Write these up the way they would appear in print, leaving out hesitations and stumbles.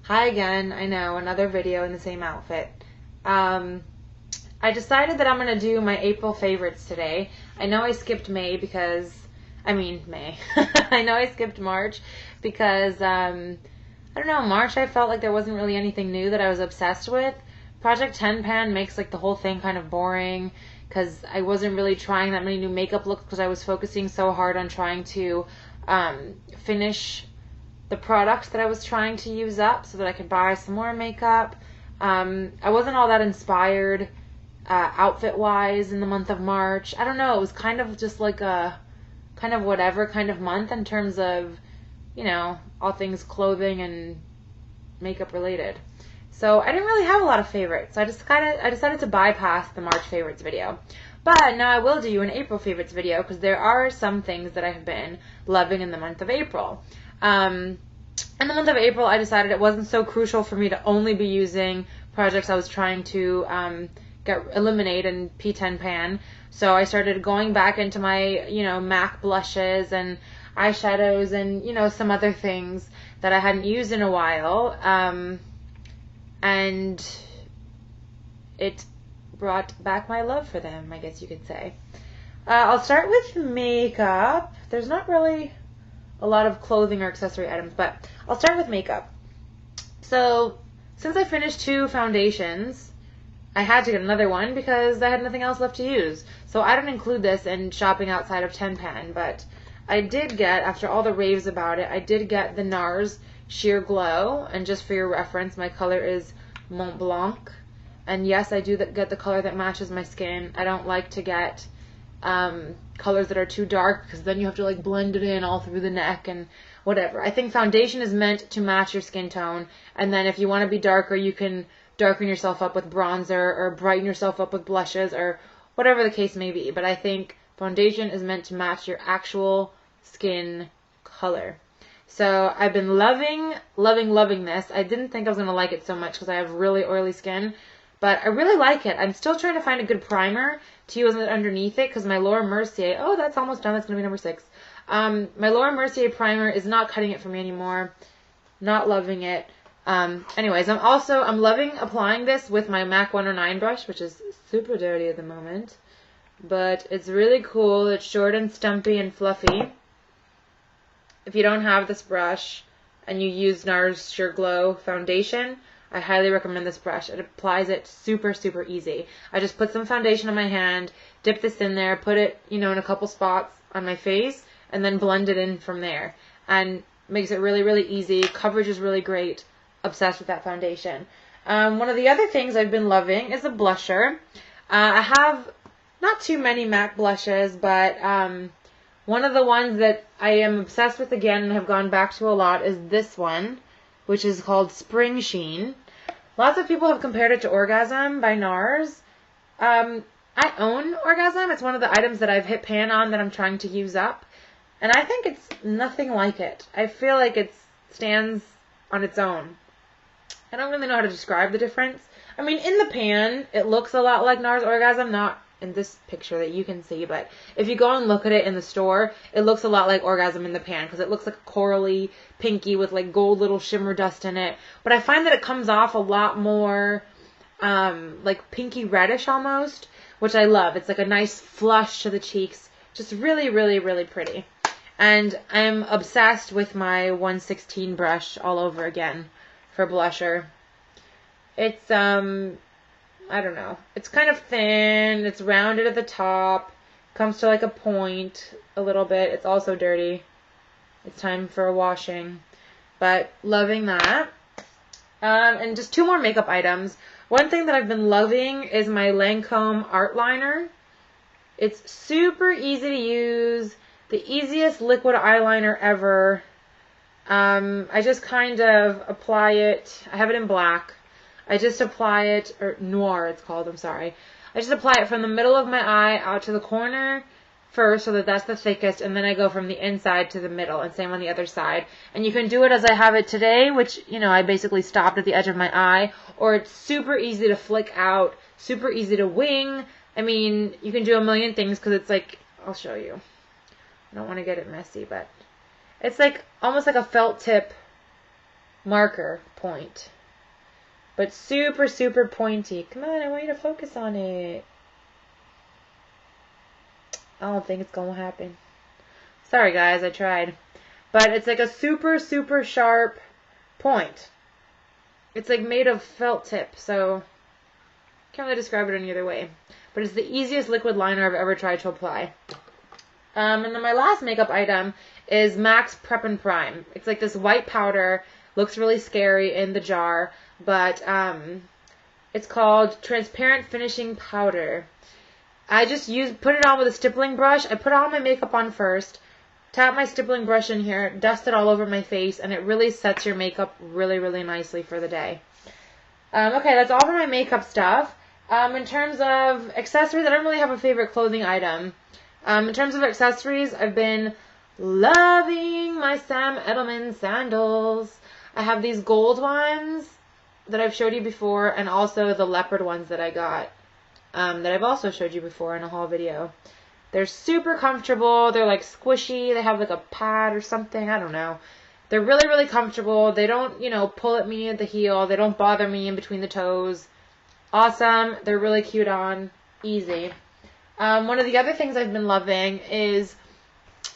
Hi again. I know, another video in the same outfit. I decided that I'm going to do my April favorites today. I know I skipped May because, May. I know I skipped March because, I don't know, March I felt like there wasn't really anything new that I was obsessed with. Project 10 Pan makes like the whole thing kind of boring because I wasn't really trying that many new makeup looks because I was focusing so hard on trying to finish the products that I was trying to use up so that I could buy some more makeup. I wasn't all that inspired outfit-wise in the month of March. I don't know, it was kind of just like a kind of whatever kind of month in terms of, you know, all things clothing and makeup related. So I didn't really have a lot of favorites. I decided to bypass the March favorites video. But now I will do an April favorites video because there are some things that I have been loving in the month of April. In the month of April, I decided it wasn't so crucial for me to only be using projects I was trying to eliminate in P10 Pan. So I started going back into my, MAC blushes and eyeshadows and, some other things that I hadn't used in a while. And it brought back my love for them, I guess you could say. I'll start with makeup. There's not really a lot of clothing or accessory items, but I'll start with makeup. So, since I finished 2 foundations, I had to get another one because I had nothing else left to use. So I don't include this in shopping outside of 10 Pan, but I did get, after all the raves about it, I did get the NARS Sheer Glow, and just for your reference, my color is Mont Blanc. And yes, I do get the color that matches my skin. I don't like to get colors that are too dark because then you have to like blend it in all through the neck and whatever. I think foundation is meant to match your skin tone, and then if you want to be darker, you can darken yourself up with bronzer or brighten yourself up with blushes or whatever the case may be. But I think foundation is meant to match your actual skin color. So I've been loving this. I didn't think I was going to like it so much because I have really oily skin, but I really like it. I'm still trying to find a good primer to use underneath it because my Laura Mercier, oh, that's almost done. That's going to be number 6. My Laura Mercier primer is not cutting it for me anymore. Not loving it. Anyways, I'm loving applying this with my MAC 109 brush, which is super dirty at the moment. But it's really cool. It's short and stumpy and fluffy. If you don't have this brush and you use NARS Sheer Glow foundation, I highly recommend this brush. It applies it super, super easy. I just put some foundation on my hand, dip this in there, put it, in a couple spots on my face, and then blend it in from there. And makes it really, really easy. Coverage is really great. Obsessed with that foundation. One of the other things I've been loving is a blusher. I have not too many MAC blushes, but one of the ones that I am obsessed with again and have gone back to a lot is this one, which is called Spring Sheen. Lots of people have compared it to Orgasm by NARS. I own Orgasm. It's one of the items that I've hit pan on that I'm trying to use up. And I think it's nothing like it. I feel like it stands on its own. I don't really know how to describe the difference. I mean, in the pan, it looks a lot like NARS Orgasm, not in this picture that you can see, but if you go and look at it in the store, it looks a lot like Orgasm in the pan because it looks like a corally pinky with like gold little shimmer dust in it. But I find that it comes off a lot more like pinky reddish almost, which I love. It's like a nice flush to the cheeks. Just really, really, really pretty. And I'm obsessed with my 116 brush all over again for blusher. It's I don't know. It's kind of thin. It's rounded at the top. Comes to like a point a little bit. It's also dirty. It's time for a washing. But loving that. And just 2 more makeup items. One thing that I've been loving is my Lancome Art Liner. It's super easy to use. The easiest liquid eyeliner ever. I just kind of apply it. I have it in black. I just apply it, or noir it's called, I'm sorry. I just apply it from the middle of my eye out to the corner first so that that's the thickest, and then I go from the inside to the middle, and same on the other side. And you can do it as I have it today, which, I basically stopped at the edge of my eye, or it's super easy to flick out, super easy to wing. I mean, you can do a million things because it's like, I'll show you. I don't want to get it messy, but it's like almost like a felt tip marker point. But super, super pointy. Come on, I want you to focus on it. I don't think it's going to happen. Sorry, guys, I tried. But it's like a super, super sharp point. It's like made of felt tip, so can't really describe it any other way. But it's the easiest liquid liner I've ever tried to apply. And then my last makeup item is MAC's Prep and Prime. It's like this white powder. Looks really scary in the jar, but it's called Transparent Finishing Powder. I just put it on with a stippling brush. I put all my makeup on first, tap my stippling brush in here, dust it all over my face, and it really sets your makeup really, really nicely for the day. Okay, that's all for my makeup stuff. In terms of accessories, I don't really have a favorite clothing item. In terms of accessories, I've been loving my Sam Edelman sandals. I have these gold ones that I've showed you before, and also the leopard ones that I got that I've also showed you before in a haul video. They're super comfortable. They're like squishy. They have like a pad or something. I don't know. They're really, really comfortable. They don't, pull at me at the heel. They don't bother me in between the toes. Awesome. They're really cute on. Easy. One of the other things I've been loving is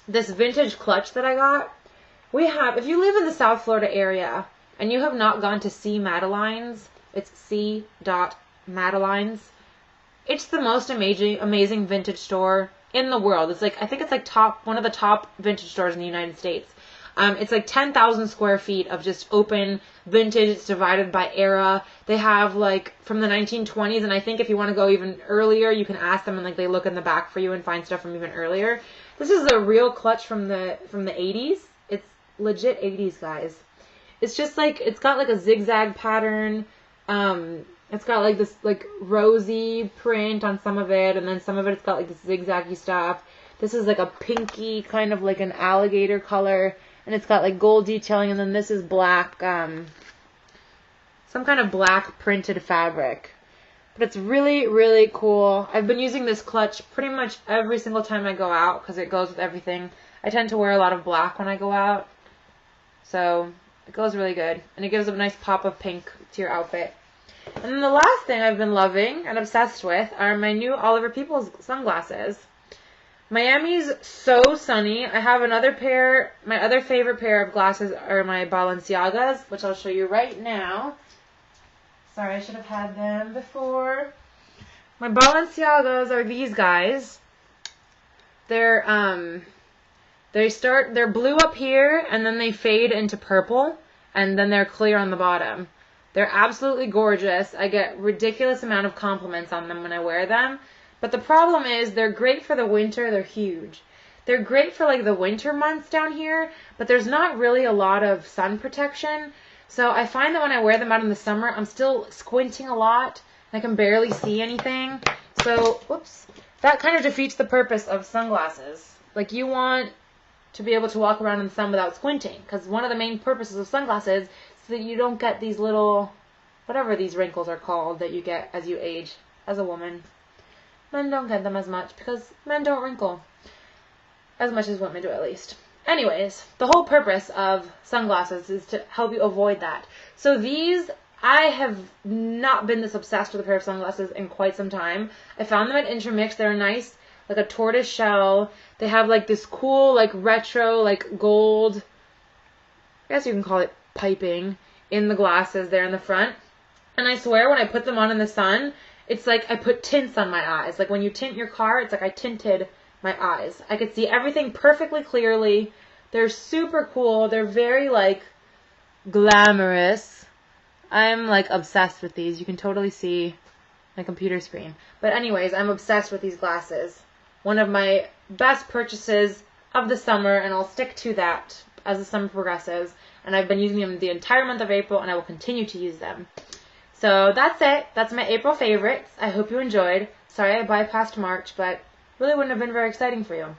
this vintage clutch that I got. If you live in the South Florida area and you have not gone to c.madelines, it's c.madelines. It's the most amazing vintage store in the world. It's like, I think it's like one of the top vintage stores in the United States. It's like 10,000 square feet of just open vintage. It's divided by era. They have like from the 1920s, and I think if you want to go even earlier, you can ask them and like they look in the back for you and find stuff from even earlier. This is a real clutch from the 80s. It's legit 80s, guys. It's just like, it's got like a zigzag pattern. It's got like this like rosy print on some of it, and then some of it's got like this zigzaggy stuff. This is like a pinky, kind of like an alligator color, and it's got like gold detailing, and then this is black, some kind of black printed fabric. But it's really, really cool. I've been using this clutch pretty much every single time I go out because it goes with everything. I tend to wear a lot of black when I go out, so it goes really good, and it gives a nice pop of pink to your outfit. And then the last thing I've been loving and obsessed with are my new Oliver Peoples sunglasses. Miami's so sunny. I have another pair. My other favorite pair of glasses are my Balenciagas, which I'll show you right now. Sorry, I should have had them before. My Balenciagas are these guys. They're blue up here, and then they fade into purple, and then they're clear on the bottom. They're absolutely gorgeous. I get ridiculous amount of compliments on them when I wear them. But the problem is they're great for the winter. They're huge. They're great for like the winter months down here, but there's not really a lot of sun protection. So I find that when I wear them out in the summer, I'm still squinting a lot. I can barely see anything. So, whoops, that kind of defeats the purpose of sunglasses. Like, you want to be able to walk around in the sun without squinting, because one of the main purposes of sunglasses is so that you don't get these little, whatever these wrinkles are called that you get as you age as a woman. Men don't get them as much because men don't wrinkle as much as women do, at least. Anyways, the whole purpose of sunglasses is to help you avoid that. So these, I have not been this obsessed with a pair of sunglasses in quite some time. I found them at Intermix. They're nice, like a tortoise shell. They have like this cool, like retro, like gold, I guess you can call it piping in the glasses there in the front. And I swear when I put them on in the sun, it's like I put tints on my eyes. Like when you tint your car, it's like I tinted my eyes. I could see everything perfectly clearly. They're super cool. They're very like glamorous. I'm like obsessed with these. You can totally see my computer screen. But anyways, I'm obsessed with these glasses. One of my best purchases of the summer, and I'll stick to that as the summer progresses. And I've been using them the entire month of April, and I will continue to use them. So that's it. That's my April favorites. I hope you enjoyed. Sorry I bypassed March, but really wouldn't have been very exciting for you.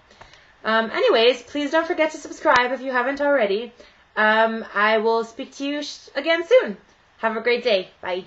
Anyways, please don't forget to subscribe if you haven't already. I will speak to you again soon. Have a great day. Bye.